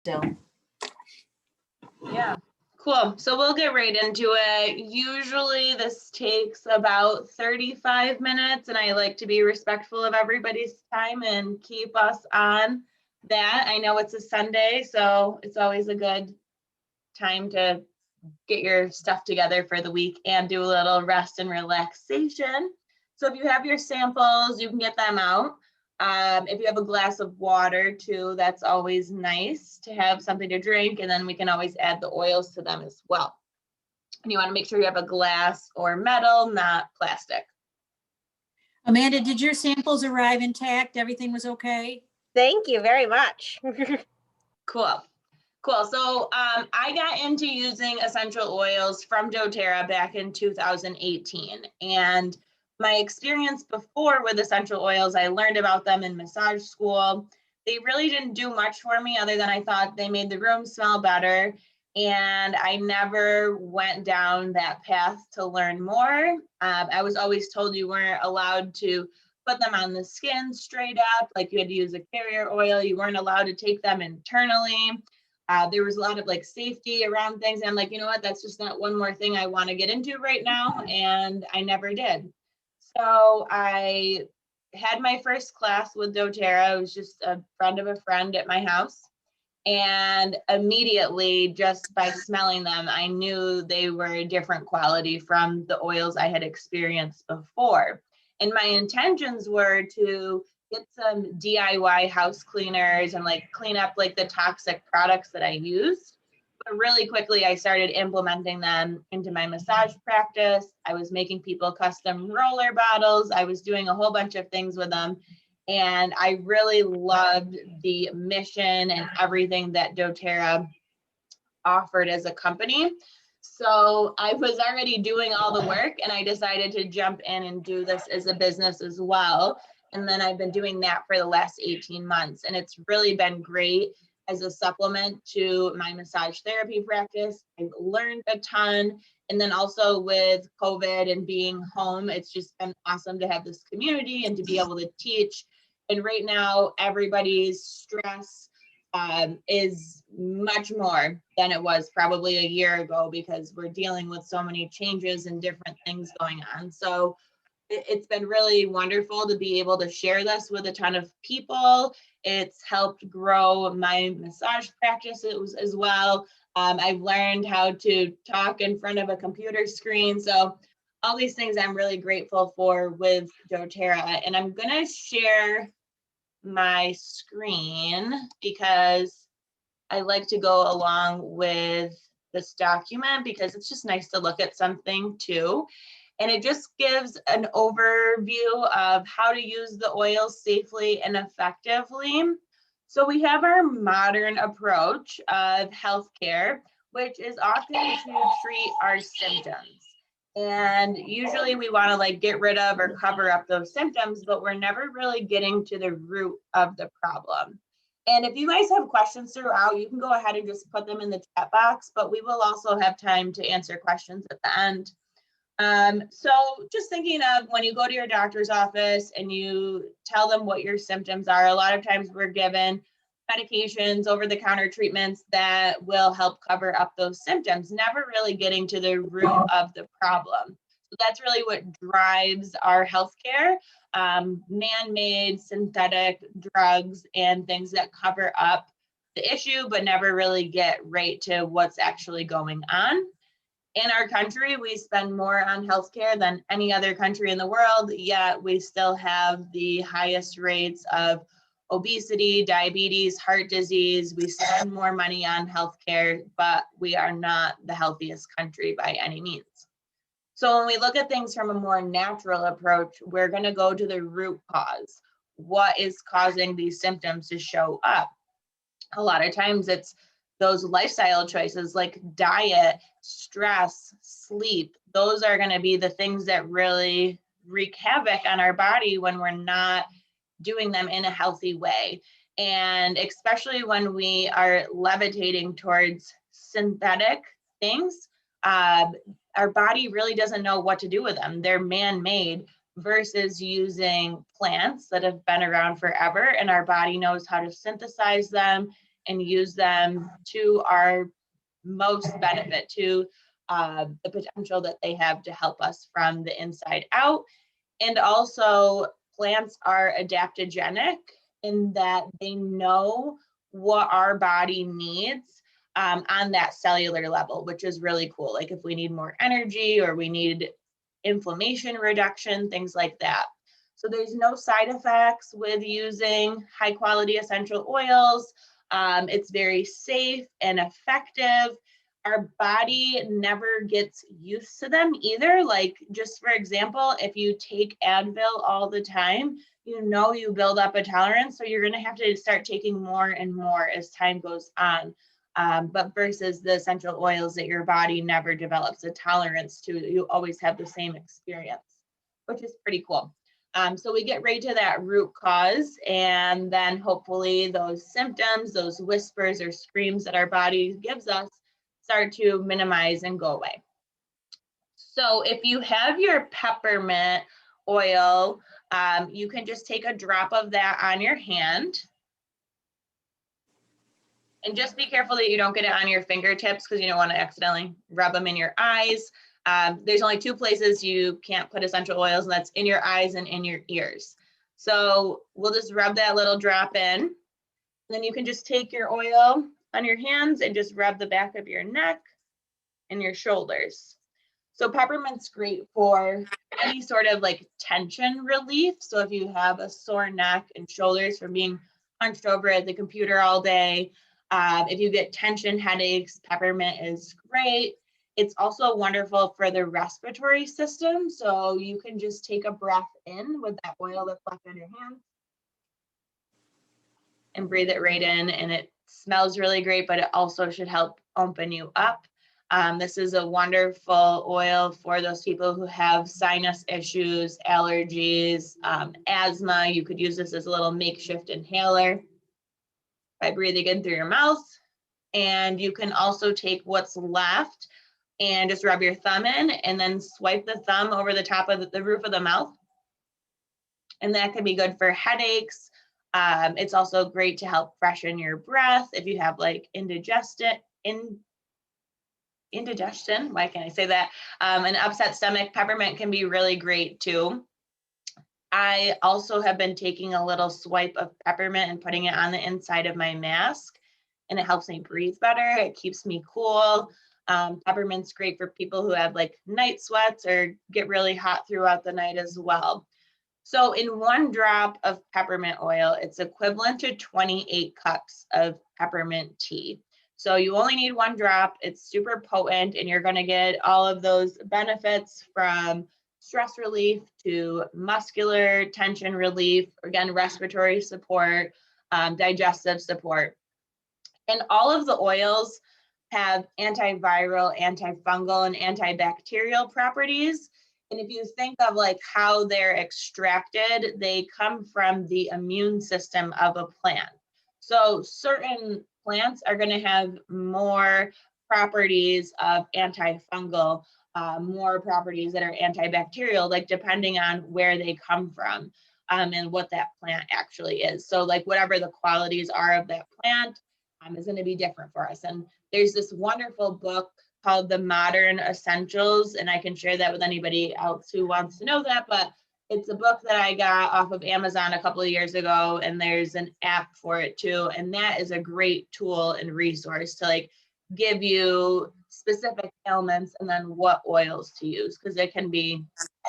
still. Yeah, cool. So we'll get right into it. Usually this takes about 35 minutes, and I like to be respectful of everybody's time and keep us on that. I know it's a Sunday, so it's always a good time to get your stuff together for the week and do a little rest and relaxation. So if you have your samples, you can get them out. If you have a glass of water too, that's always nice to have something to drink, and then we can always add the oils to them as well. And you want to make sure you have a glass or metal, not plastic. Amanda, did your samples arrive intact? Everything was okay? Thank you very much. Cool. Cool. So I got into using essential oils from Doterra back in 2018. And my experience before with essential oils, I learned about them in massage school. They really didn't do much for me other than I thought they made the room smell better. And I never went down that path to learn more. I was always told you weren't allowed to put them on the skin straight up, like you had to use a carrier oil. You weren't allowed to take them internally. There was a lot of like safety around things. And I'm like, you know what, that's just not one more thing I want to get into right now. And I never did. So I had my first class with Doterra. It was just a friend of a friend at my house. And immediately, just by smelling them, I knew they were a different quality from the oils I had experienced before. And my intentions were to get some DIY house cleaners and like clean up like the toxic products that I used. But really quickly, I started implementing them into my massage practice. I was making people custom roller bottles. I was doing a whole bunch of things with them. And I really loved the mission and everything that Doterra offered as a company. So I was already doing all the work, and I decided to jump in and do this as a business as well. And then I've been doing that for the last 18 months. And it's really been great as a supplement to my massage therapy practice. I've learned a ton. And then also with COVID and being home, it's just been awesome to have this community and to be able to teach. And right now, everybody's stress is much more than it was probably a year ago, because we're dealing with so many changes and different things going on. So it's been really wonderful to be able to share this with a ton of people. It's helped grow my massage practice as well. I've learned how to talk in front of a computer screen. So all these things I'm really grateful for with Doterra. And I'm going to share my screen because I like to go along with this document because it's just nice to look at something too. And it just gives an overview of how to use the oils safely and effectively. So we have our modern approach of healthcare, which is often to treat our symptoms. And usually we want to like get rid of or cover up those symptoms, but we're never really getting to the root of the problem. And if you guys have questions throughout, you can go ahead and just put them in the chat box, but we will also have time to answer questions at the end. So just thinking of when you go to your doctor's office and you tell them what your symptoms are, a lot of times we're given medications, over-the-counter treatments that will help cover up those symptoms, never really getting to the root of the problem. So that's really what drives our healthcare, man-made synthetic drugs and things that cover up the issue, but never really get right to what's actually going on. In our country, we spend more on healthcare than any other country in the world, yet we still have the highest rates of obesity, diabetes, heart disease. We spend more money on healthcare, but we are not the healthiest country by any means. So when we look at things from a more natural approach, we're going to go to the root cause. What is causing these symptoms to show up? A lot of times it's those lifestyle choices like diet, stress, sleep. Those are going to be the things that really wreak havoc on our body when we're not doing them in a healthy way. And especially when we are levitating towards synthetic things, our body really doesn't know what to do with them. They're man-made versus using plants that have been around forever, and our body knows how to synthesize them and use them to our most benefit, to the potential that they have to help us from the inside out. And also, plants are adaptogenic in that they know what our body needs on that cellular level, which is really cool. Like if we need more energy or we need inflammation reduction, things like that. So there's no side effects with using high quality essential oils. It's very safe and effective. Our body never gets used to them either. Like just for example, if you take Advil all the time, you know you build up a tolerance, so you're going to have to start taking more and more as time goes on. But versus the essential oils that your body never develops a tolerance to, you always have the same experience, which is pretty cool. So we get right to that root cause, and then hopefully those symptoms, those whispers or screams that our body gives us start to minimize and go away. So if you have your peppermint oil, you can just take a drop of that on your hand. And just be careful that you don't get it on your fingertips because you don't want to accidentally rub them in your eyes. There's only two places you can't put essential oils, and that's in your eyes and in your ears. So we'll just rub that little drop in. Then you can just take your oil on your hands and just rub the back of your neck and your shoulders. So peppermint's great for any sort of like tension relief. So if you have a sore neck and shoulders from being hunched over at the computer all day, if you get tension headaches, peppermint is great. It's also wonderful for the respiratory system. So you can just take a breath in with that oil that's left on your hands and breathe it right in. And it smells really great, but it also should help open you up. This is a wonderful oil for those people who have sinus issues, allergies, asthma. You could use this as a little makeshift inhaler by breathing in through your mouth. And you can also take what's left and just rub your thumb in and then swipe the thumb over the top of the roof of the mouth. And that can be good for headaches. It's also great to help freshen your breath if you have like indigestion, why can't I say that? An upset stomach, peppermint can be really great too. I also have been taking a little swipe of peppermint and putting it on the inside of my mask, and it helps me breathe better. It keeps me cool. Peppermint's great for people who have like night sweats or get really hot throughout the night as well. So in 1 drop of peppermint oil, it's equivalent to 28 cups of peppermint tea. So you only need 1 drop. It's super potent, and you're going to get all of those benefits from stress relief to muscular tension relief, again, respiratory support, digestive support. And all of the oils have antiviral, antifungal, and antibacterial properties. And if you think of like how they're extracted, they come from the immune system of a plant. So certain plants are going to have more properties of antifungal, more properties that are antibacterial, like depending on where they come from and what that plant actually is. So like whatever the qualities are of that plant is going to be different for us. And there's this wonderful book called The Modern Essentials, and I can share that with anybody else who wants to know that, but it's a book that I got off of Amazon a couple of years ago, and there's an app for it too. And that is a great tool and resource to like give you specific ailments and then what oils to use, because it can be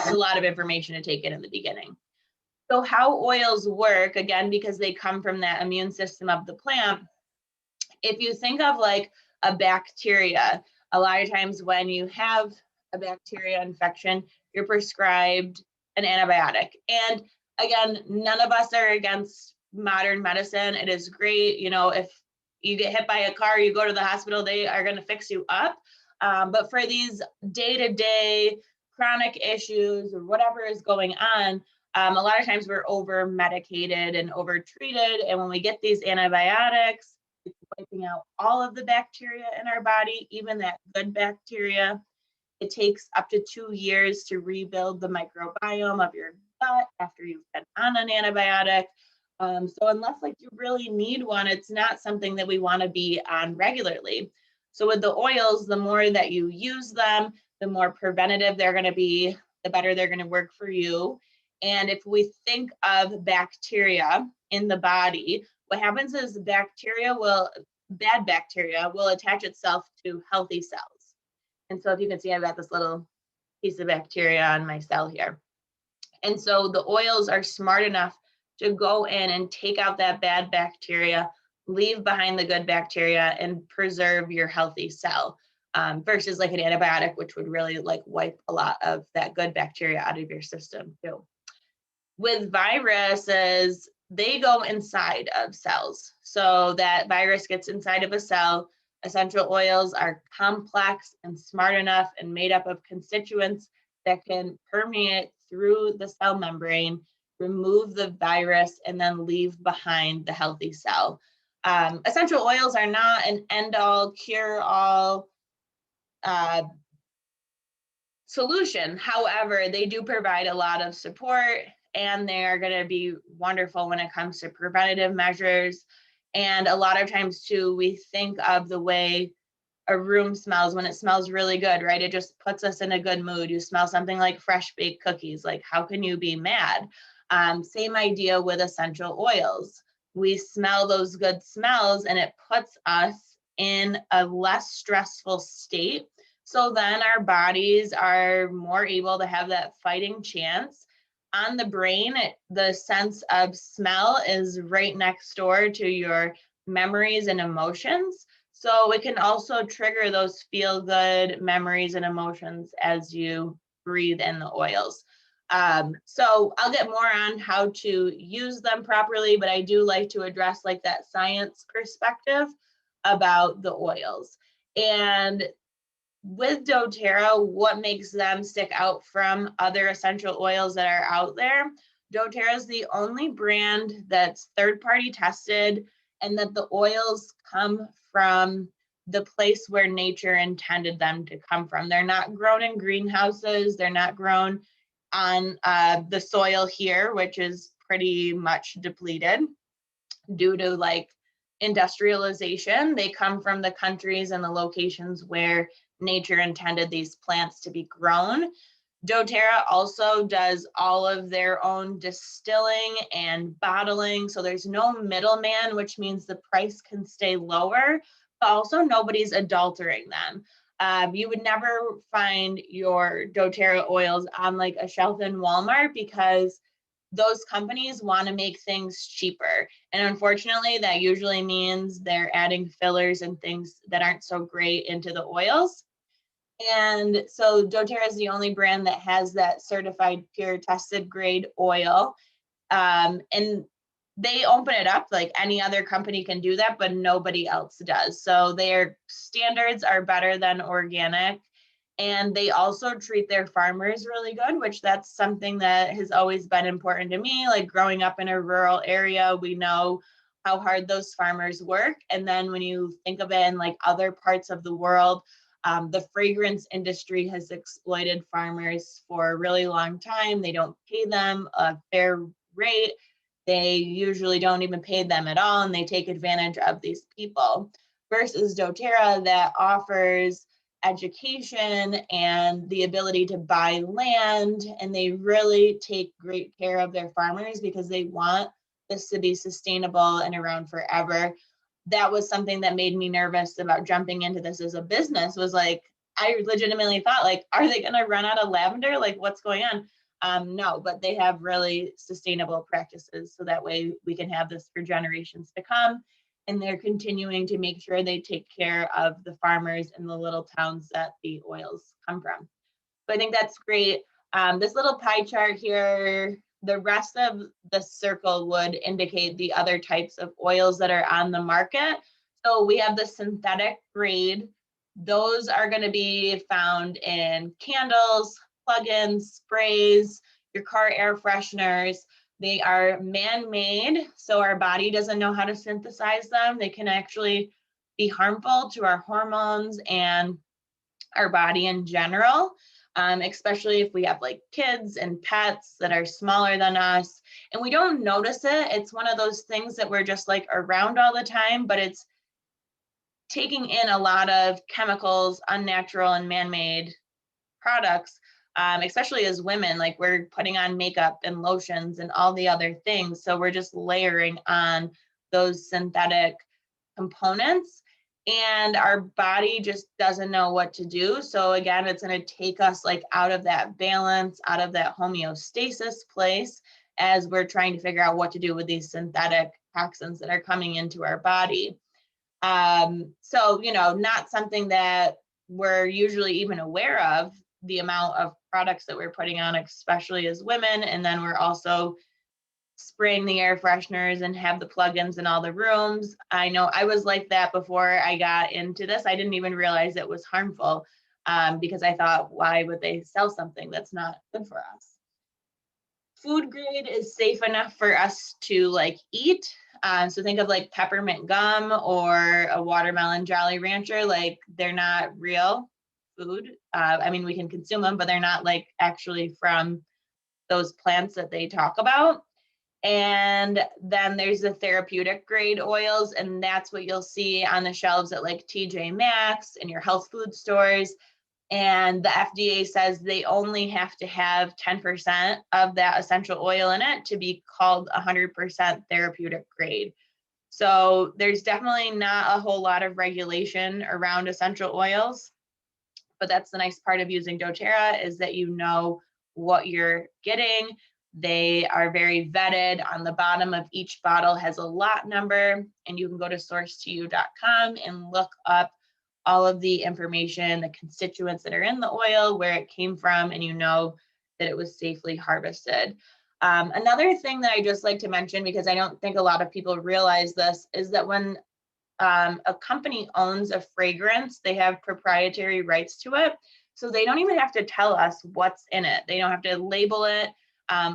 a lot of information to take in the beginning. So how oils work, again, because they come from that immune system of the plant, if you think of like a bacteria, a lot of times when you have a bacteria infection, you're prescribed an antibiotic. And again, none of us are against modern medicine. It is great. You know, if you get hit by a car, you go to the hospital, they are going to fix you up. But for these day-to-day chronic issues or whatever is going on, a lot of times we're over medicated and over treated. And when we get these antibiotics, it's wiping out all of the bacteria in our body, even that good bacteria. It takes up to 2 years to rebuild the microbiome of your gut after you've been on an antibiotic. So unless like you really need one, it's not something that we want to be on regularly. So with the oils, the more that you use them, the more preventative they're going to be, the better they're going to work for you. And if we think of bacteria in the body, what happens is bad bacteria will attach itself to healthy cells. And so if you can see, I've got this little piece of bacteria on my cell here. And so the oils are smart enough to go in and take out that bad bacteria, leave behind the good bacteria, and preserve your healthy cell, versus like an antibiotic, which would really like wipe a lot of that good bacteria out of your system too. With viruses, they go inside of cells. So that virus gets inside of a cell. Essential oils are complex and smart enough and made up of constituents that can permeate through the cell membrane, remove the virus, and then leave behind the healthy cell. Essential oils are not an end-all, cure-all solution. However, they do provide a lot of support, and they are going to be wonderful when it comes to preventative measures. And a lot of times too, we think of the way a room smells when it smells really good, right? It just puts us in a good mood. You smell something like fresh baked cookies, like how can you be mad? Same idea with essential oils. We smell those good smells and it puts us in a less stressful state. So then our bodies are more able to have that fighting chance. On the brain, the sense of smell is right next door to your memories and emotions. So it can also trigger those feel-good memories and emotions as you breathe in the oils. So I'll get more on how to use them properly, but I do like to address like that science perspective about the oils. And with doTERRA, what makes them stick out from other essential oils that are out there? doTERRA is the only brand that's third-party tested, and that the oils come from the place where nature intended them to come from. They're not grown in greenhouses. They're not grown on the soil here, which is pretty much depleted due to like industrialization. They come from the countries and the locations where nature intended these plants to be grown. doTERRA also does all of their own distilling and bottling. So there's no middleman, which means the price can stay lower, but also nobody's adulterating them. You would never find your doTERRA oils on like a shelf in Walmart because those companies want to make things cheaper. And unfortunately, that usually means they're adding fillers and things that aren't so great into the oils. And so doTERRA is the only brand that has that certified pure tested grade oil. And they open it up like any other company can do that, but nobody else does. So their standards are better than organic. And they also treat their farmers really good, which that's something that has always been important to me. Like growing up in a rural area, we know how hard those farmers work. And then when you think of it in like other parts of the world, the fragrance industry has exploited farmers for a really long time. They don't pay them a fair rate. They usually don't even pay them at all, and they take advantage of these people. Versus doTERRA that offers education and the ability to buy land, and they really take great care of their farmers because they want this to be sustainable and around forever. That was something that made me nervous about jumping into this as a business, was like, I legitimately thought like, are they going to run out of lavender? Like what's going on? No, but they have really sustainable practices. So that way we can have this for generations to come. And they're continuing to make sure they take care of the farmers in the little towns that the oils come from. So I think that's great. This little pie chart here, the rest of the circle would indicate the other types of oils that are on the market. So we have the synthetic grade. Those are going to be found in candles, plugins, sprays, your car air fresheners. They are man-made, so our body doesn't know how to synthesize them. They can actually be harmful to our hormones and our body in general. especially if we have like kids and pets that are smaller than us and we don't notice it. It's one of those things that we're just like around all the time, but it's taking in a lot of chemicals, unnatural and man-made products, especially as women, like we're putting on makeup and lotions and all the other things. So we're just layering on those synthetic components and our body just doesn't know what to do. So again, it's going to take us like out of that balance, out of that homeostasis place as we're trying to figure out what to do with these synthetic toxins that are coming into our body. So, not something that we're usually even aware of, the amount of products that we're putting on, especially as women. And then we're also spraying the air fresheners and have the plugins in all the rooms. I know I was like that before I got into this. I didn't even realize it was harmful because I thought, why would they sell something that's not good for us? Food grade is safe enough for us to like eat. So think of like peppermint gum or a watermelon Jolly Rancher, like they're not real food. I mean, we can consume them, but they're not like actually from those plants that they talk about. And then there's the therapeutic grade oils, and that's what you'll see on the shelves at like TJ Maxx and your health food stores. And the FDA says they only have to have 10% of that essential oil in it to be called 100% therapeutic grade. So there's definitely not a whole lot of regulation around essential oils, but that's the nice part of using doTERRA is that you know what you're getting. They are very vetted. On the bottom of each bottle has a lot number, and you can go to source2you.com and look up all of the information, the constituents that are in the oil, where it came from, and you know that it was safely harvested. Another thing that I just like to mention, because I don't think a lot of people realize this, is that when a company owns a fragrance, they have proprietary rights to it. So they don't even have to tell us what's in it. They don't have to label it.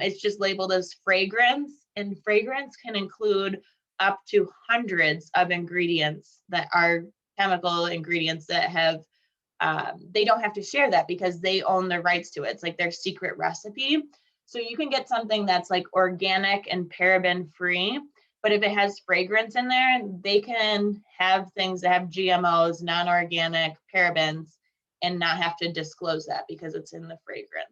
It's just labeled as fragrance, and fragrance can include up to hundreds of ingredients that are chemical ingredients that have, they don't have to share that because they own the rights to it. It's like their secret recipe. So you can get something that's like organic and paraben free, but if it has fragrance in there, they can have things that have GMOs, non-organic, parabens, and not have to disclose that because it's in the fragrance.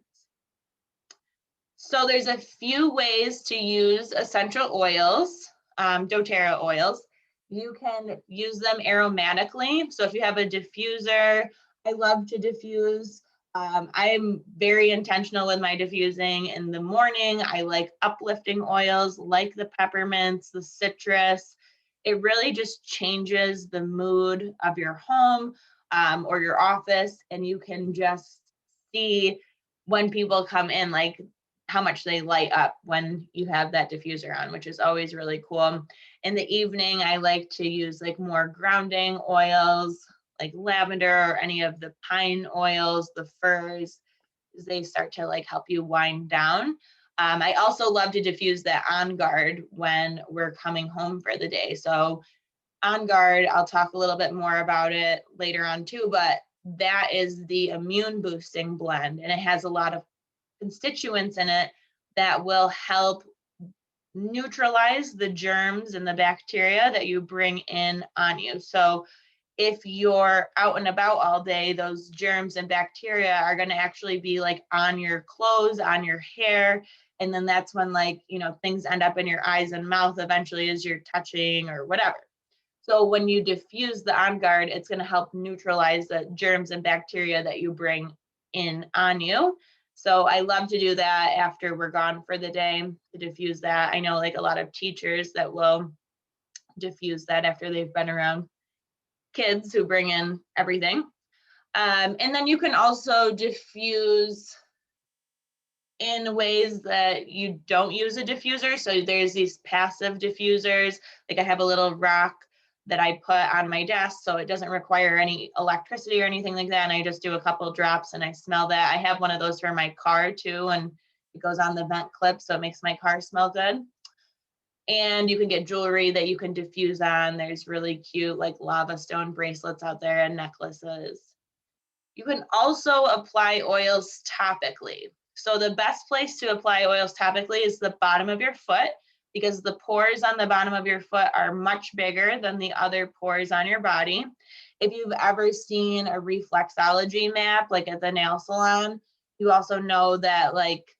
So there's a few ways to use essential oils, doTERRA oils. You can use them aromatically. So if you have a diffuser, I love to diffuse. I'm very intentional with my diffusing in the morning. I like uplifting oils like the peppermints, the citrus. It really just changes the mood of your home or your office, and you can just see when people come in, like how much they light up when you have that diffuser on, which is always really cool. In the evening, I like to use like more grounding oils, like lavender or any of the pine oils, the firs, they start to like help you wind down. I also love to diffuse that On Guard when we're coming home for the day. So On Guard, I'll talk a little bit more about it later on too, but that is the immune boosting blend, and it has a lot of constituents in it that will help neutralize the germs and the bacteria that you bring in on you. So if you're out and about all day, those germs and bacteria are going to actually be like on your clothes, on your hair. And then that's when like, things end up in your eyes and mouth eventually as you're touching or whatever. So when you diffuse the On Guard, it's going to help neutralize the germs and bacteria that you bring in on you. So I love to do that after we're gone for the day, to diffuse that. I know like a lot of teachers that will diffuse that after they've been around kids who bring in everything. And then you can also diffuse in ways that you don't use a diffuser. So there's these passive diffusers. Like I have a little rock that I put on my desk, so it doesn't require any electricity or anything like that. And I just do a couple drops and I smell that. I have one of those for my car too, and it goes on the vent clip, so it makes my car smell good. And you can get jewelry that you can diffuse on. There's really cute like lava stone bracelets out there and necklaces. You can also apply oils topically. So the best place to apply oils topically is the bottom of your foot, because the pores on the bottom of your foot are much bigger than the other pores on your body. If you've ever seen a reflexology map, like at the nail salon, you also know that like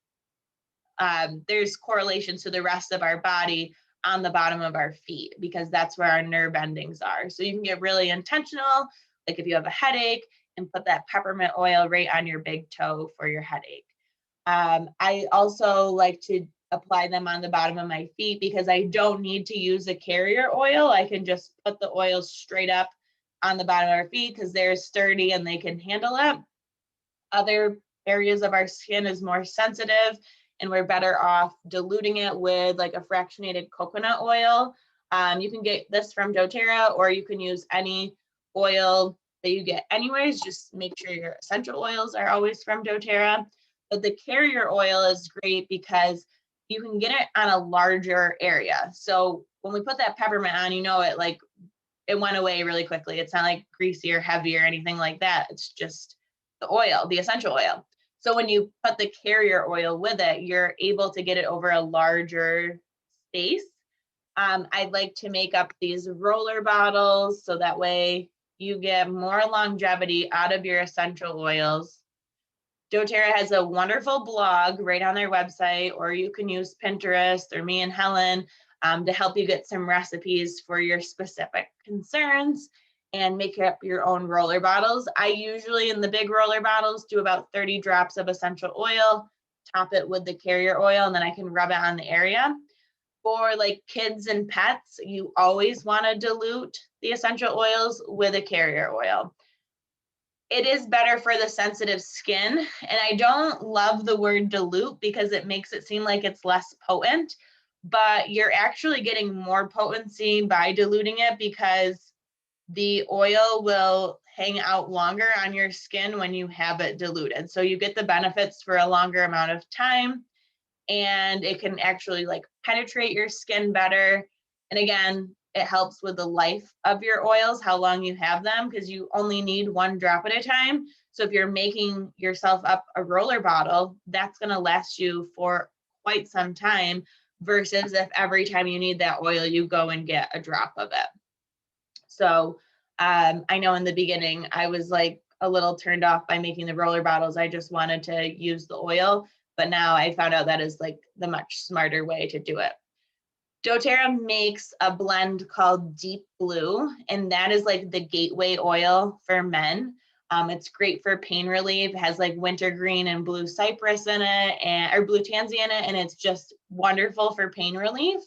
there's correlation to the rest of our body on the bottom of our feet, because that's where our nerve endings are. So you can get really intentional, like if you have a headache, and put that peppermint oil right on your big toe for your headache. I also like to apply them on the bottom of my feet because I don't need to use a carrier oil. I can just put the oil straight up on the bottom of our feet because they're sturdy and they can handle it. Other areas of our skin is more sensitive, and we're better off diluting it with like a fractionated coconut oil. You can get this from doTERRA, or you can use any oil that you get anyways. Just make sure your essential oils are always from doTERRA. But the carrier oil is great because you can get it on a larger area. So when we put that peppermint on, you know, it went away really quickly. It's not like greasy or heavy or anything like that. It's just the oil, the essential oil. So when you put the carrier oil with it, you're able to get it over a larger space. I'd like to make up these roller bottles so that way you get more longevity out of your essential oils. doTERRA has a wonderful blog right on their website, or you can use Pinterest or me and Helen to help you get some recipes for your specific concerns and make up your own roller bottles. I usually, in the big roller bottles, do about 30 drops of essential oil, top it with the carrier oil, and then I can rub it on the area. For like kids and pets, you always want to dilute the essential oils with a carrier oil. It is better for the sensitive skin, and I don't love the word dilute because it makes it seem like it's less potent, but you're actually getting more potency by diluting it because the oil will hang out longer on your skin when you have it diluted. So you get the benefits for a longer amount of time, and it can actually like penetrate your skin better. And again, it helps with the life of your oils, how long you have them, because you only need 1 drop at a time. So if you're making yourself up a roller bottle, that's going to last you for quite some time, versus if every time you need that oil, you go and get a drop of it. So I know in the beginning, I was like a little turned off by making the roller bottles. I just wanted to use the oil, but now I found out that is like the much smarter way to do it. doTERRA makes a blend called Deep Blue, and that is like the gateway oil for men. It's great for pain relief. It has like wintergreen and blue cypress in it, or blue tansy in it, and it's just wonderful for pain relief.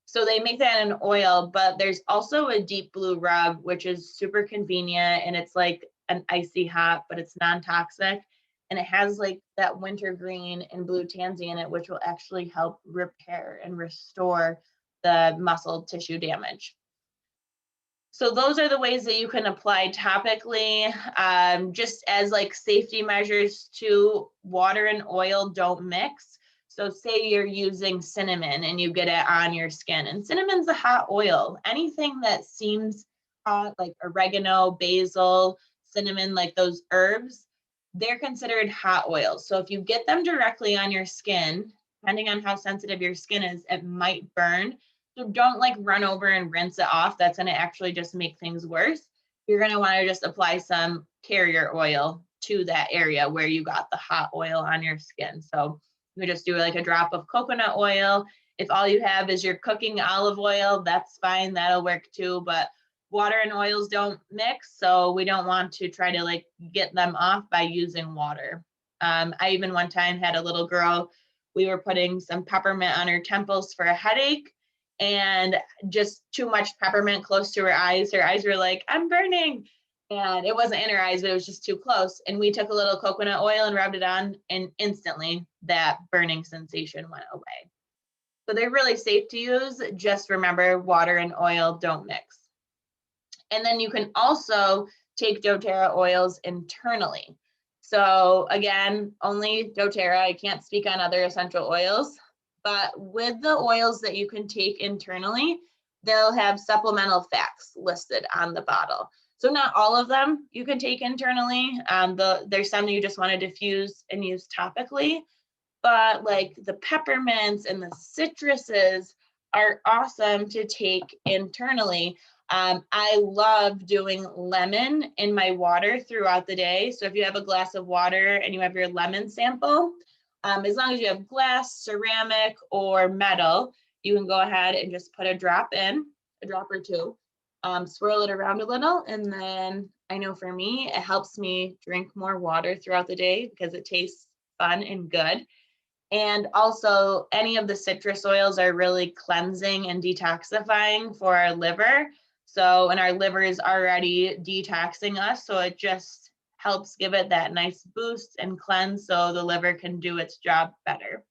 So they make that in oil, but there's also a deep blue rub, which is super convenient, and it's like an icy hot, but it's non-toxic. And it has like that wintergreen and blue tansy in it, which will actually help repair and restore the muscle tissue damage. So those are the ways that you can apply topically, just as like safety measures too. Water and oil don't mix. So say you're using cinnamon and you get it on your skin, and cinnamon's a hot oil. Anything that seems hot, like oregano, basil, cinnamon, like those herbs, they're considered hot oils. So if you get them directly on your skin, depending on how sensitive your skin is, it might burn. So don't like run over and rinse it off. That's going to actually just make things worse. You're going to want to just apply some carrier oil to that area where you got the hot oil on your skin. So you just do like a drop of coconut oil. If all you have is your cooking olive oil, that's fine. That'll work too. But water and oils don't mix, so we don't want to try to like get them off by using water. I even one time had a little girl, we were putting some peppermint on her temples for a headache, and just too much peppermint close to her eyes. Her eyes were like, I'm burning. And it wasn't in her eyes, but it was just too close. And we took a little coconut oil and rubbed it on, and instantly that burning sensation went away. So they're really safe to use. Just remember, water and oil don't mix. And then you can also take doTERRA oils internally. So again, only doTERRA. I can't speak on other essential oils, but with the oils that you can take internally, they'll have supplemental facts listed on the bottle. So not all of them you can take internally. There's some that you just want to diffuse and use topically, but like the peppermints and the citruses are awesome to take internally. I love doing lemon in my water throughout the day. So if you have a glass of water and you have your lemon sample, as long as you have glass, ceramic, or metal, you can go ahead and just put a drop in, a drop or two, swirl it around a little. And then I know for me, it helps me drink more water throughout the day because it tastes fun and good. And also any of the citrus oils are really cleansing and detoxifying for our liver. So, and our liver is already detoxing us. So it just helps give it that nice boost and cleanse so the liver can do its job better.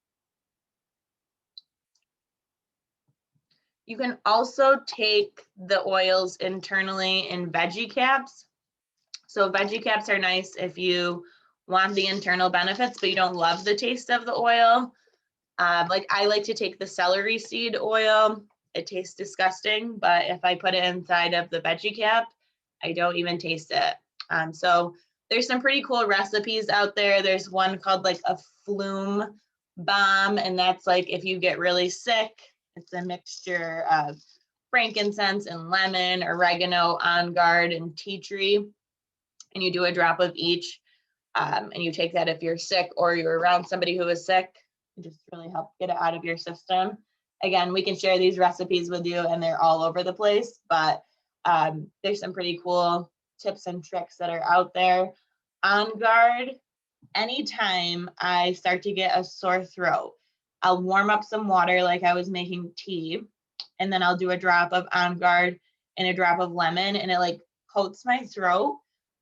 You can also take the oils internally in veggie caps. So veggie caps are nice if you want the internal benefits, but you don't love the taste of the oil. Like I like to take the celery seed oil. It tastes disgusting, but if I put it inside of the veggie cap, I don't even taste it. So there's some pretty cool recipes out there. There's one called like a flume balm, and that's like if you get really sick, it's a mixture of frankincense and lemon, oregano, on guard, and tea tree, and you do a drop of each, and you take that if you're sick or you're around somebody who is sick. Just really help get it out of your system. Again, we can share these recipes with you and they're all over the place, but there's some pretty cool tips and tricks that are out there. On guard, anytime I start to get a sore throat, I'll warm up some water like I was making tea, and then I'll do a drop of On Guard and a drop of lemon, and it like coats my throat.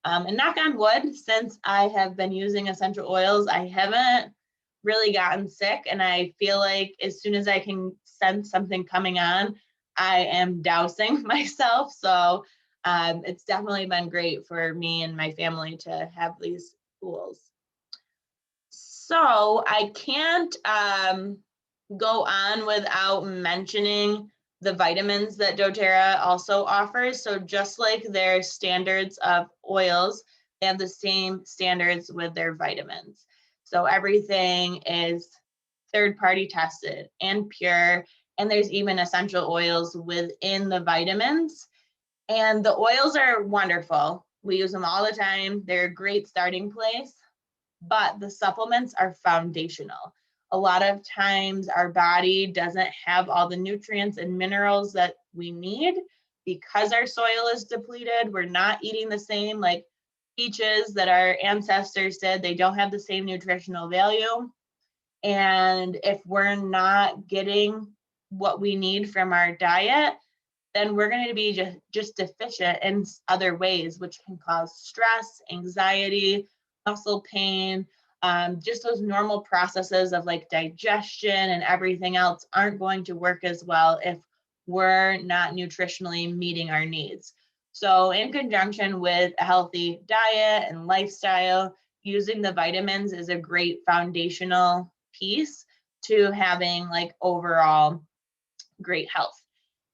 And knock on wood, since I have been using essential oils, I haven't really gotten sick, and I feel like as soon as I can sense something coming on, I am dousing myself. So it's definitely been great for me and my family to have these tools. So I can't go on without mentioning the vitamins that doTERRA also offers. So just like their standards of oils, they have the same standards with their vitamins. So everything is third-party tested and pure, and there's even essential oils within the vitamins. And the oils are wonderful. We use them all the time. They're a great starting place, but the supplements are foundational. A lot of times our body doesn't have all the nutrients and minerals that we need because our soil is depleted. We're not eating the same like peaches that our ancestors did. They don't have the same nutritional value. And if we're not getting what we need from our diet, then we're going to be just deficient in other ways, which can cause stress, anxiety, muscle pain. Just those normal processes of like digestion and everything else aren't going to work as well if we're not nutritionally meeting our needs. So in conjunction with a healthy diet and lifestyle, using the vitamins is a great foundational piece to having like overall great health.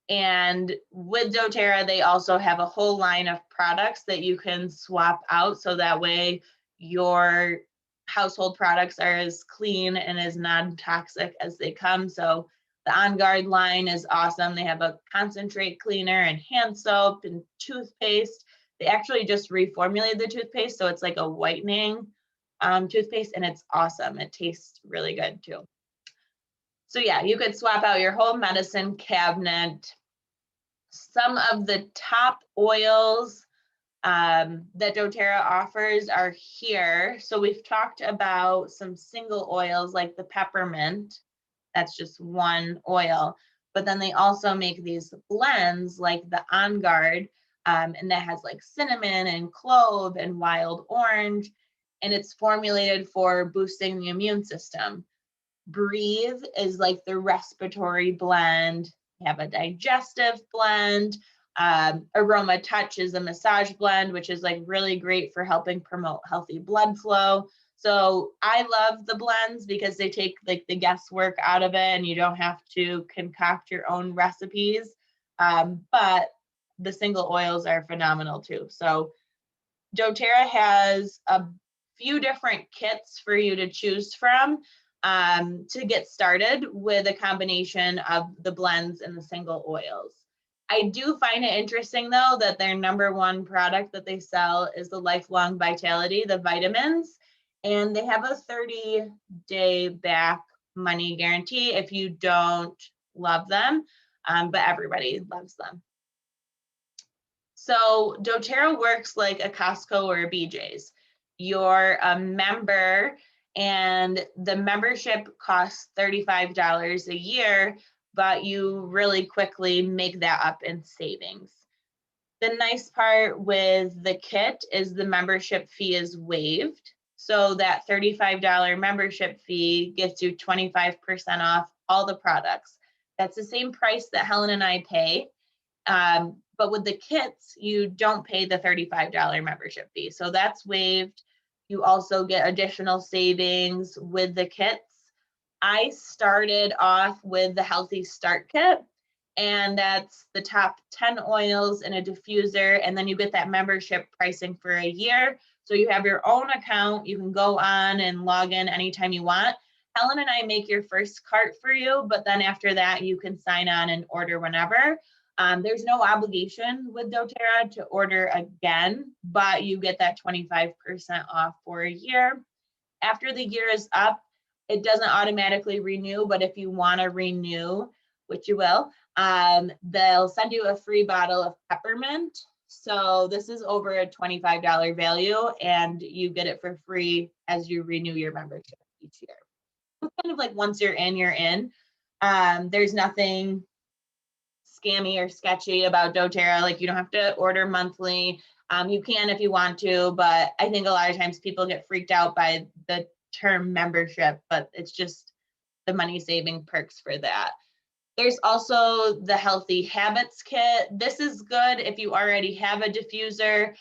And with doTERRA, they also have a whole line of products that you can swap out, so that way your household products are as clean and as non-toxic as they come. So the On Guard line is awesome. They have a concentrate cleaner and hand soap and toothpaste. They actually just reformulated the toothpaste, so it's like a whitening toothpaste, and it's awesome. It tastes really good too. So yeah, you could swap out your whole medicine cabinet. Some of the top oils that doTERRA offers are here. So we've talked about some single oils like the peppermint. That's just one oil. But then they also make these blends like the On Guard, and that has like cinnamon and clove and wild orange. And it's formulated for boosting the immune system. Breathe is like the respiratory blend. We have a digestive blend. Aroma Touch is a massage blend, which is like really great for helping promote healthy blood flow. So I love the blends because they take like the guesswork out of it and you don't have to concoct your own recipes. But the single oils are phenomenal too. So doTERRA has a few different kits for you to choose from to get started with a combination of the blends and the single oils. I do find it interesting though that their #1 product that they sell is the Lifelong Vitality, the vitamins, and they have a 30-day back money guarantee if you don't love them, but everybody loves them. So doTERRA works like a Costco or a BJ's. You're a member and the membership costs $35 a year, but you really quickly make that up in savings. The nice part with the kit is the membership fee is waived. So that $35 membership fee gets you 25% off all the products. That's the same price that Helen and I pay. But with the kits, you don't pay the $35 membership fee. So that's waived. You also get additional savings with the kits. I started off with the Healthy Start Kit, and that's the top 10 oils in a diffuser. And then you get that membership pricing for a year. So you have your own account. You can go on and log in anytime you want. Helen and I make your first cart for you, but then after that, you can sign on and order whenever. There's no obligation with doTERRA to order again, but you get that 25% off for a year. After the year is up, it doesn't automatically renew, but if you want to renew, which you will, they'll send you a free bottle of peppermint. So this is over a $25 value, and you get it for free as you renew your membership each year. It's kind of like once you're in, you're in. There's nothing scammy or sketchy about doTERRA. Like you don't have to order monthly. You can if you want to, but I think a lot of times people get freaked out by the term membership, but it's just the money saving perks for that. There's also the Healthy Habits Kit. This is good if you already have a diffuser.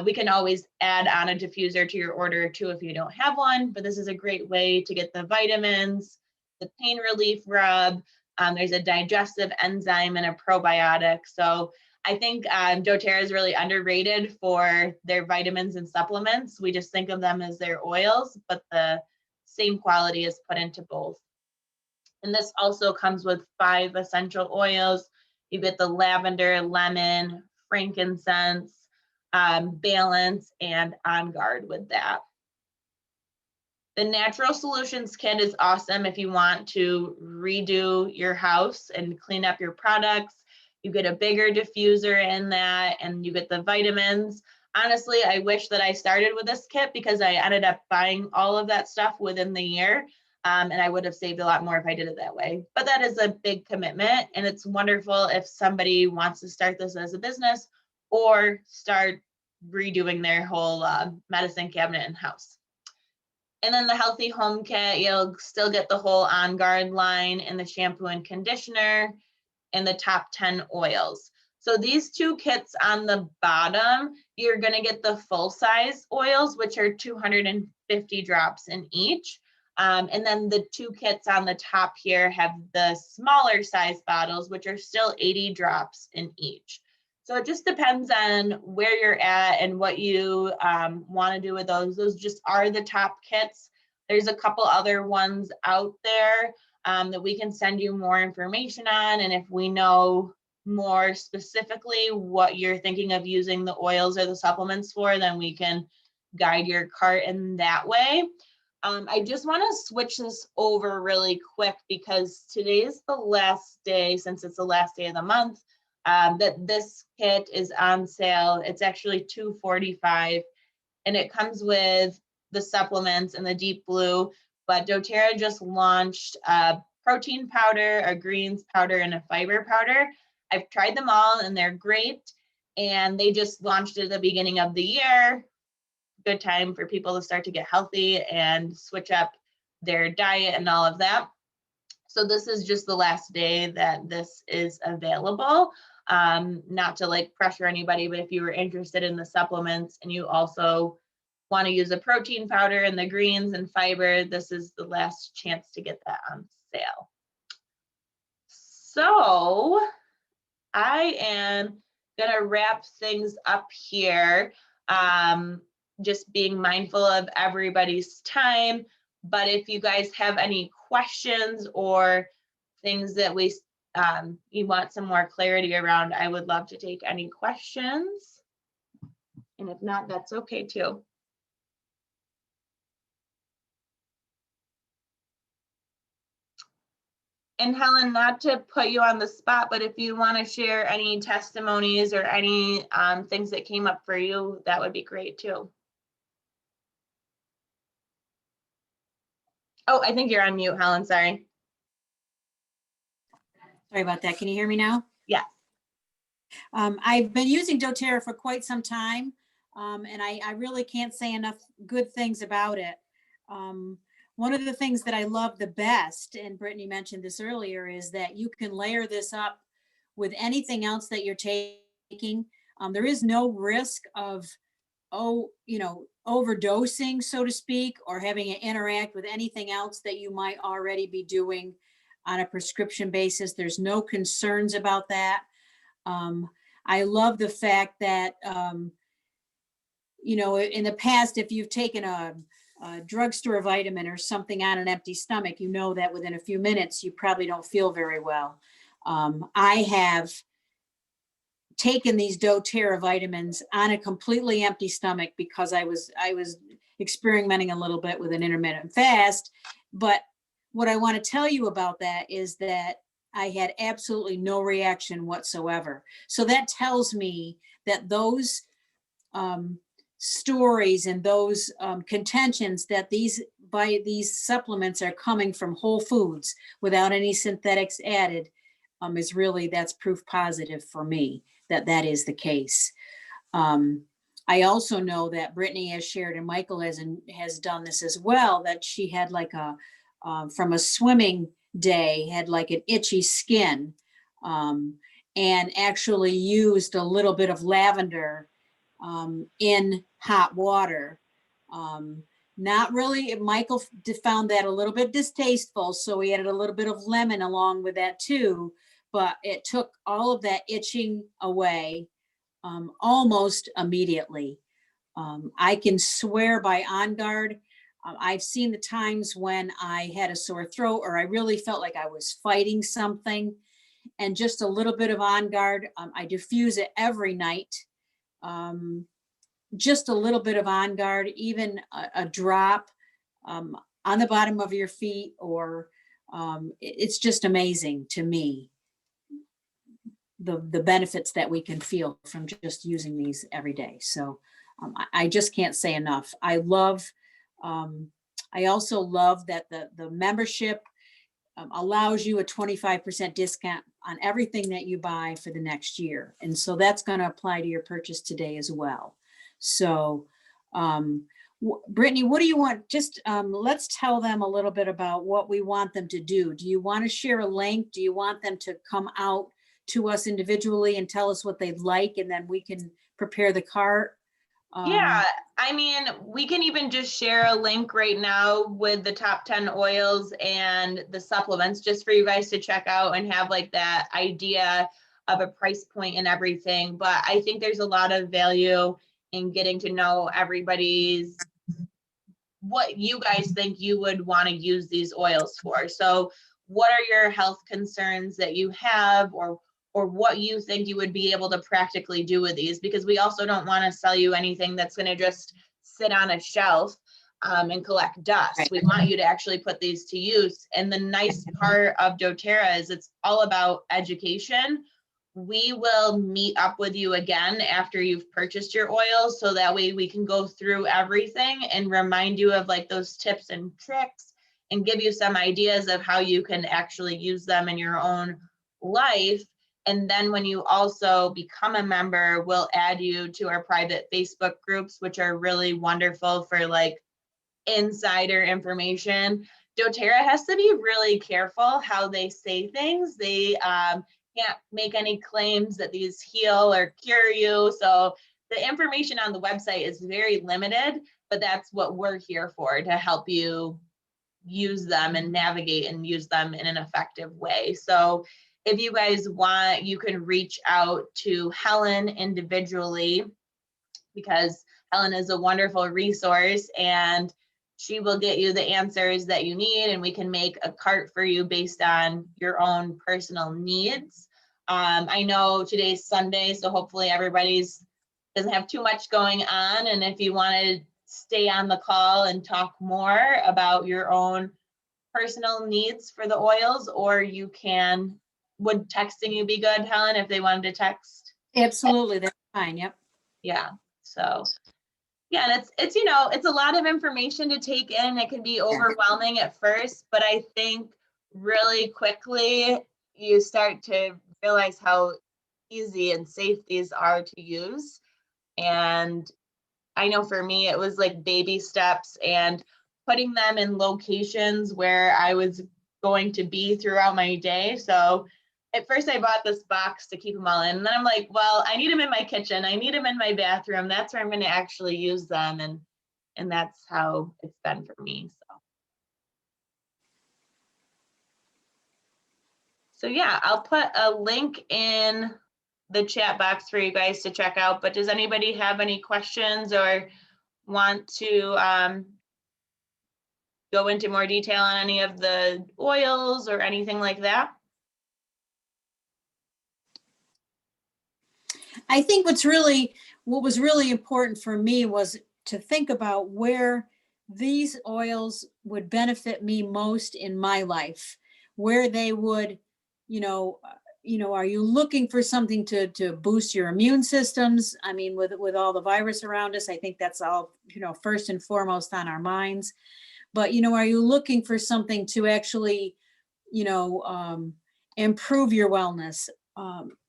We can always add on a diffuser to your order too if you don't have one, but this is a great way to get the vitamins, the pain relief rub. There's a digestive enzyme and a probiotic. So I think doTERRA is really underrated for their vitamins and supplements. We just think of them as their oils, but the same quality is put into both. And this also comes with 5 essential oils. You get the lavender, lemon, frankincense, balance, and On Guard with that. The Natural Solutions Kit is awesome if you want to redo your house and clean up your products. You get a bigger diffuser in that, and you get the vitamins. Honestly, I wish that I started with this kit because I ended up buying all of that stuff within the year. And I would have saved a lot more if I did it that way. But that is a big commitment, and it's wonderful if somebody wants to start this as a business or start redoing their whole medicine cabinet and house. And then the Healthy Home Kit, you'll still get the whole On Guard line and the shampoo and conditioner and the top 10 oils. So these 2 kits on the bottom, you're going to get the full size oils, which are 250 drops in each. And then the 2 kits on the top here have the smaller size bottles, which are still 80 drops in each. So it just depends on where you're at and what you want to do with those. Those just are the top kits. There's a couple other ones out there that we can send you more information on. And if we know more specifically what you're thinking of using the oils or the supplements for, then we can guide your cart in that way. I just want to switch this over really quick because today is the last day, since it's the last day of the month, that this kit is on sale. It's actually $245, and it comes with the supplements and the deep blue, but doTERRA just launched a protein powder, a greens powder, and a fiber powder. I've tried them all and they're great, and they just launched it at the beginning of the year. Good time for people to start to get healthy and switch up their diet and all of that. So this is just the last day that this is available. Not to like pressure anybody, but if you were interested in the supplements and you also want to use a protein powder and the greens and fiber, this is the last chance to get that on sale. So I am gonna wrap things up here. Just being mindful of everybody's time. But if you guys have any questions or things that you want some more clarity around, I would love to take any questions. And if not, that's okay too. And Helen, not to put you on the spot, but if you want to share any testimonies or any things that came up for you, that would be great too. Oh, I think you're on mute, Helen, sorry. Sorry about that. Can you hear me now? Yes. I've been using Doterra for quite some time, and I really can't say enough good things about it. One of the things that I love the best, and Brittany mentioned this earlier, is that you can layer this up with anything else that you're taking. There is no risk of, overdosing, so to speak, or having it interact with anything else that you might already be doing on a prescription basis. There's no concerns about that. I love the fact that, in the past, if you've taken a drugstore vitamin or something on an empty stomach, you know that within a few minutes, you probably don't feel very well. I have taken these Doterra vitamins on a completely empty stomach because I was experimenting a little bit with an intermittent fast. But what I want to tell you about that is that I had absolutely no reaction whatsoever. So that tells me that those stories and those contentions that these supplements are coming from whole foods without any synthetics added that's proof positive for me that is the case. I also know that Brittany has shared, and Michael has done this as well, that she had like from a swimming day, had like an itchy skin, and actually used a little bit of lavender in hot water. Not really, Michael found that a little bit distasteful, so he added a little bit of lemon along with that too, but it took all of that itching away almost immediately. I can swear by On Guard. I've seen the times when I had a sore throat or I really felt like I was fighting something, and just a little bit of On Guard. I diffuse it every night. Just a little bit of On Guard, even a drop on the bottom of your feet, or it's just amazing to me, the benefits that we can feel from just using these every day. So I just can't say enough. I also love that the membership allows you a 25% discount on everything that you buy for the next year. And so that's going to apply to your purchase today as well. So Brittany, what do you want? Just let's tell them a little bit about what we want them to do. Do you want to share a link? Do you want them to come out to us individually and tell us what they'd like, and then we can prepare the cart? Yeah, I mean, we can even just share a link right now with the top 10 oils and the supplements, just for you guys to check out and have like that idea of a price point and everything. But I think there's a lot of value in getting to know what you guys think you would want to use these oils for. So what are your health concerns that you have, or what you think you would be able to practically do with these? Because we also don't want to sell you anything that's going to just sit on a shelf and collect dust. Right. We want you to actually put these to use. And the nice part of doTERRA is it's all about education. We will meet up with you again after you've purchased your oils, so that way we can go through everything and remind you of like those tips and tricks and give you some ideas of how you can actually use them in your own life. And then when you also become a member, we'll add you to our private Facebook groups, which are really wonderful for like insider information. doTERRA has to be really careful how they say things. They can't make any claims that these heal or cure you. So the information on the website is very limited, but that's what we're here for, to help you use them and navigate and use them in an effective way. So if you guys want, you can reach out to Helen individually, because Helen is a wonderful resource and she will get you the answers that you need, and we can make a cart for you based on your own personal needs. I know today's Sunday, so hopefully everybody's doesn't have too much going on. And if you want to stay on the call and talk more about your own personal needs for the oils, or you can, would texting you be good, Helen, if they wanted to text? Absolutely, that's fine, yep. Yeah, so, yeah, and it's, you know, it's a lot of information to take in. It can be overwhelming at first, but I think really quickly you start to realize how easy and safe these are to use. And I know for me, it was like baby steps and putting them in locations where I was going to be throughout my day. So at first I bought this box to keep them all in. And then I'm like, well, I need them in my kitchen. I need them in my bathroom. That's where I'm going to actually use them. And that's how it's been for me. So yeah, I'll put a link in the chat box for you guys to check out. But does anybody have any questions or want to go into more detail on any of the oils or anything like that? I think what was really important for me was to think about where these oils would benefit me most in my life, where they would, are you looking for something to boost your immune systems? I mean, with all the virus around us, I think that's all, first and foremost on our minds. But, are you looking for something to actually, improve your wellness?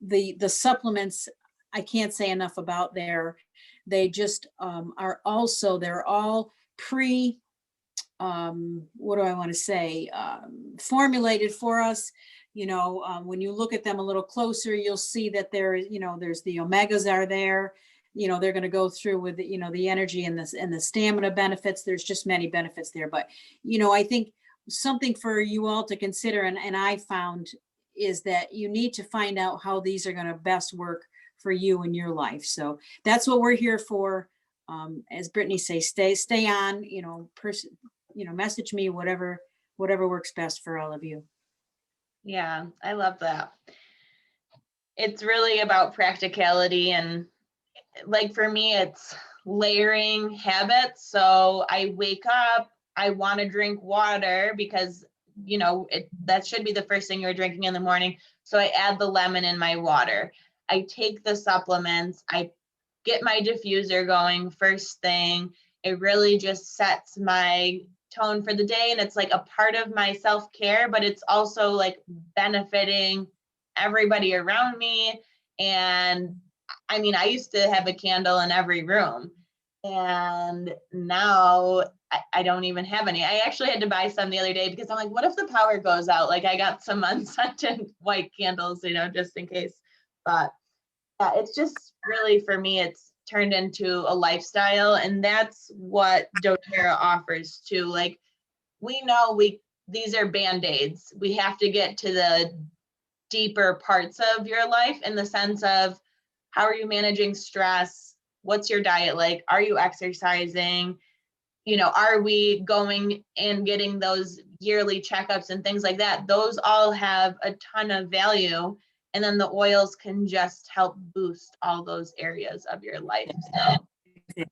The supplements, I can't say enough about they just are also, they're all what do I want to say, formulated for us. When you look at them a little closer, you'll see that there's the omegas are there. They're going to go through with the energy and the stamina benefits. There's just many benefits there. But, I think something for you all to consider, and I found, is that you need to find out how these are going to best work for you in your life. So that's what we're here for. As Brittany says, stay on, message me, whatever works best for all of you. Yeah, I love that. It's really about practicality, and like for me, it's layering habits. So I wake up, I want to drink water because, that should be the first thing you're drinking in the morning. So I add the lemon in my water. I take the supplements, I get my diffuser going first thing. It really just sets my tone for the day. And it's like a part of my self-care, but it's also like benefiting everybody around me. And I mean, I used to have a candle in every room, and now I don't even have any. I actually had to buy some the other day because I'm like, what if the power goes out? Like, I got some unscented white candles, just in case. But yeah, it's just really, for me, it's turned into a lifestyle, and that's what doTERRA offers too. Like, we know these are band-aids. We have to get to the deeper parts of your life, in the sense of, how are you managing stress? What's your diet like? Are you exercising? Are we going and getting those yearly checkups and things like that? Those all have a ton of value. And then the oils can just help boost all those areas of your life. So,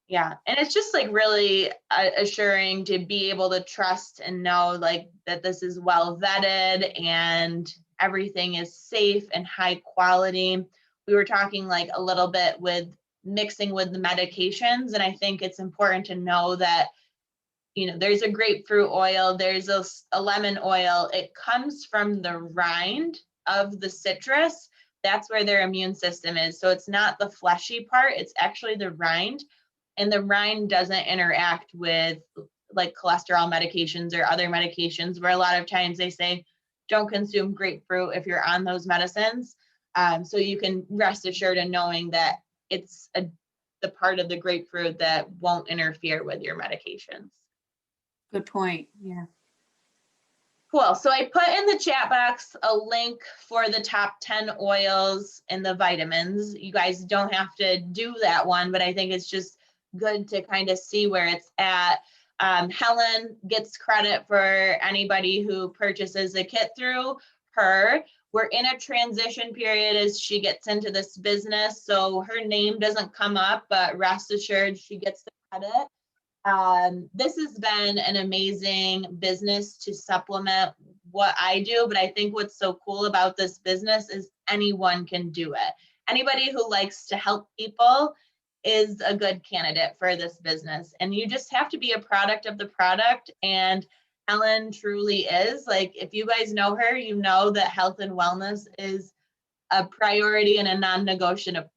yeah. And it's just like really assuring to be able to trust and know like that this is well vetted and everything is safe and high quality. We were talking like a little bit with mixing with the medications. And I think it's important to know that, there's a grapefruit oil, there's a lemon oil. It comes from the rind of the citrus. That's where their immune system is. So it's not the fleshy part, it's actually the rind. And the rind doesn't interact with like cholesterol medications or other medications, where a lot of times they say, don't consume grapefruit if you're on those medicines. So you can rest assured in knowing that it's the part of the grapefruit that won't interfere with your medications. Good point. Yeah. Cool. So I put in the chat box a link for the top 10 oils and the vitamins. You guys don't have to do that one, but I think it's just good to kind of see where it's at. Helen gets credit for anybody who purchases a kit through her. We're in a transition period as she gets into this business, so her name doesn't come up, but rest assured she gets the credit. This has been an amazing business to supplement what I do, but I think what's so cool about this business is anyone can do it. Anybody who likes to help people is a good candidate for this business. And you just have to be a product of the product. And Helen truly is. Like, if you guys know her, you know that health and wellness is a priority and a non-negotiable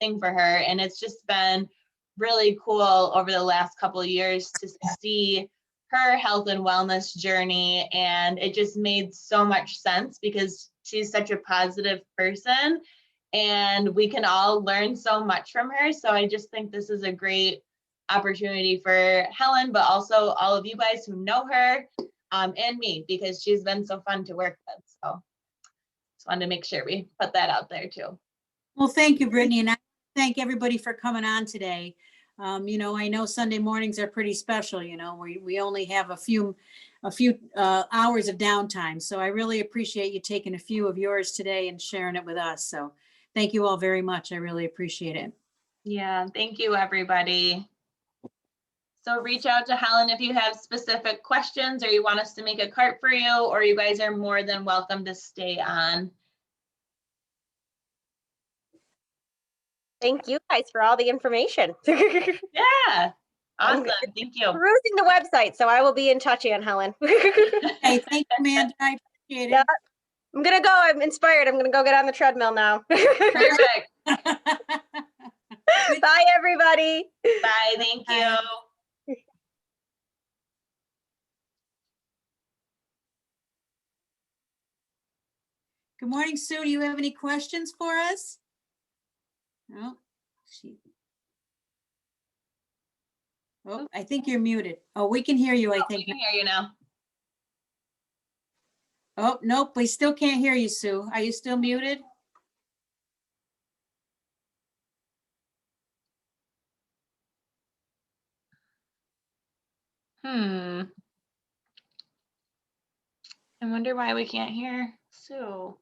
thing for her. And it's just been really cool over the last couple of years to see her health and wellness journey. And it just made so much sense because she's such a positive person and we can all learn so much from her. So I just think this is a great opportunity for Helen, but also all of you guys who know her and me, because she's been so fun to work with. So just wanted to make sure we put that out there too. Well, thank you, Brittany, and I thank everybody for coming on today. You know, I know Sunday mornings are pretty special. You know, we only have a few hours of downtime, so I really appreciate you taking a few of yours today and sharing it with us. So, thank you all very much. I really appreciate it. Yeah, thank you, everybody. So reach out to Helen if you have specific questions or you want us to make a cart for you, or you guys are more than welcome to stay on. Thank you guys for all the information. Yeah, awesome. Thank you. Perusing the website, so I will be in touch, Aunt Helen. Hey, thank you, Amanda. I appreciate it. Yeah. I'm gonna go. I'm inspired. I'm gonna go get on the treadmill now. Perfect. Bye, everybody. Bye. Thank you. Good morning, Sue. Do you have any questions for us? No. Oh, I think you're muted. Oh, we can hear you, I We think. can hear you now. Oh, nope, we still can't hear you, Sue. Are you still muted? I wonder why we can't hear Sue.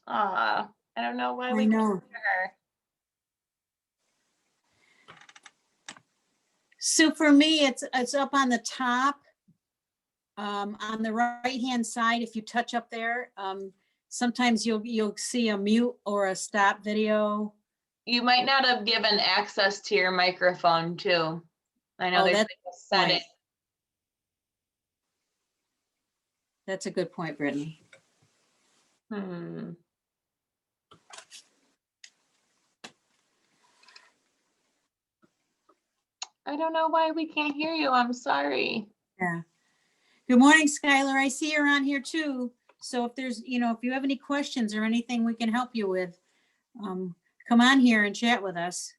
I don't know why we can't hear her. So for me, it's up on the top. On the right-hand side, if you touch up there, sometimes you'll see a mute or a stop video. You might not have given access to your microphone too. I know there's like a setting. Right. That's a good point, Brittany. I don't know why we can't hear you. I'm sorry. Yeah. Good morning, Skylar. I see you're on here too. So if there's, if you have any questions or anything we can help you with, come on here and chat with us.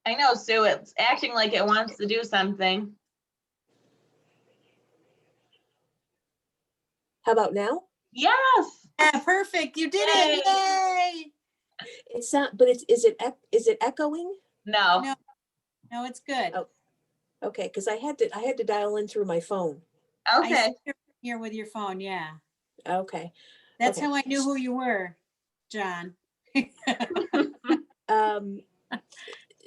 I know, Sue, it's acting like it wants to do something. How about now? Yes. Yeah, perfect. You did it. Yay. It's not, but is it echoing? No. No, it's good. Oh, okay, because I had to dial in through my phone. Okay. I see you're here with your phone. Yeah. Okay. That's Okay. how I knew who you were, John.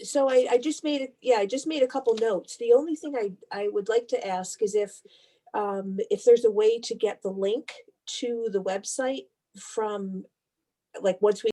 So I just made it. Yeah, I just made a couple notes. The only thing I would like to ask is if there's a way to get the link to the website from, like, once we